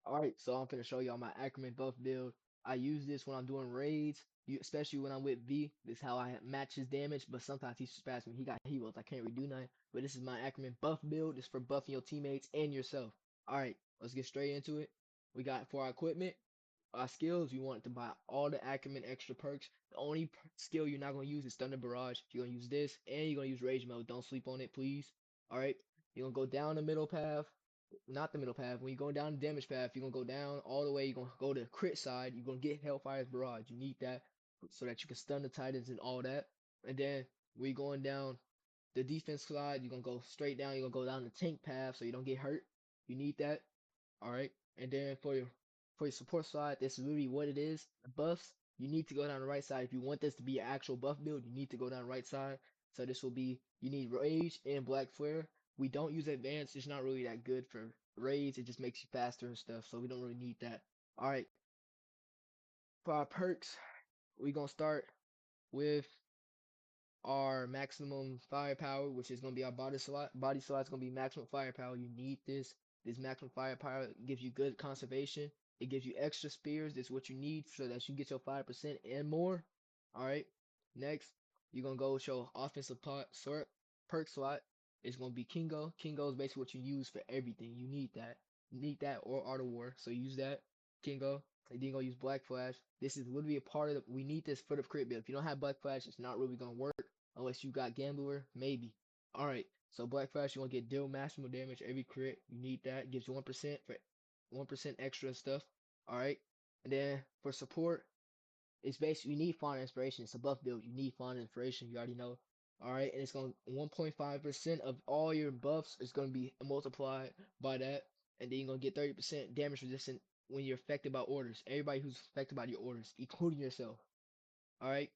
Alright, so I'm finna show y'all my Ackerman buff build. I use this when I'm doing raids, especially when I'm with V. This is how I match his damage, but sometimes he spaz me. He got heroes, I can't redo nothing. But this is my Ackerman buff build. It's for buffing your teammates and yourself. Alright, let's get straight into it. We got for our equipment, our skills, you want to buy all the Ackerman extra perks. The only skill you're not going to use is Thunder Barrage. You're going to use this, and you're going to use Rage Mode. Don't sleep on it, please. Alright, you're going to go down the middle path, not the middle path. When you go down the damage path, you're gonna go down all the way. You're gonna go to crit side. You're gonna get Hellfire's Barrage. You need that so that you can stun the Titans and all that. And then when you're going down the defense side, you're gonna go straight down. You're gonna go down the tank path so you don't get hurt. You need that. All right. And then for your support side, this is really what it is. The buffs, you need to go down the right side. If you want this to be an actual buff build, you need to go down the right side. So this will be, you need Rage and Black Flare. We don't use advanced. It's not really that good for raids. It just makes you faster and stuff. So we don't really need that. All right. For our perks, we're going to start with our maximum firepower, which is going to be our body slot. Body slot is going to be maximum firepower. You need this. This maximum firepower gives you good conservation. It gives you extra spears. This is what you need so that you get your 5% and more. All right. Next, you're going to go show offensive perk slot. It's going to be Kingo. Kingo is basically what you use for everything. You need that. You need that or Art of War. So use that. Kingo. And then you're going to use Black Flash. This is literally a part of the, we need this for the crit build. If you don't have Black Flash, it's not really going to work. Unless you got Gambler, maybe. Alright, so Black Flash, you want to get deal maximum damage every crit. You need that. It gives you 1% for 1% extra stuff. Alright, and then for support, it's basically, you need Fauna Inspiration. It's a buff build. You need Fauna Inspiration. You already know. Alright, and it's going to 1.5% of all your buffs is going to be multiplied by that. And then you're going to get 30% damage resistant when you're affected by orders. Everybody who's affected by your orders, including yourself. Alright,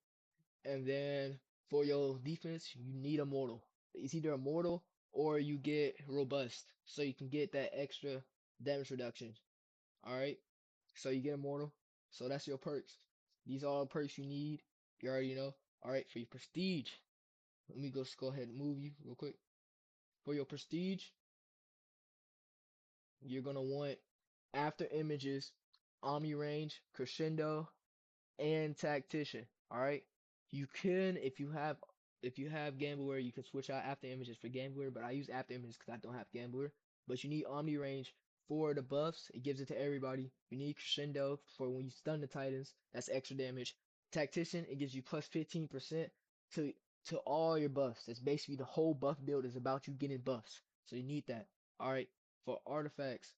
and then for your defense, you need a mortal. It's either a mortal or you get robust, so you can get that extra damage reduction. All right, so you get a mortal. So that's your perks. These are all the perks you need. You already know. All right, for your prestige, let me just go ahead and move you real quick. For your prestige, you're gonna want after images, omni range, crescendo, and tactician. All right, you can if you have gambler, you can switch out after images for gambler, but I use after images because I don't have gambler. But you need omni range for the buffs. It gives it to everybody. You need crescendo for when you stun the titans. That's extra damage. Tactician, it gives you plus 15% to all your buffs. That's basically the whole buff build is about you getting buffs. So you need that. All right, for artifacts,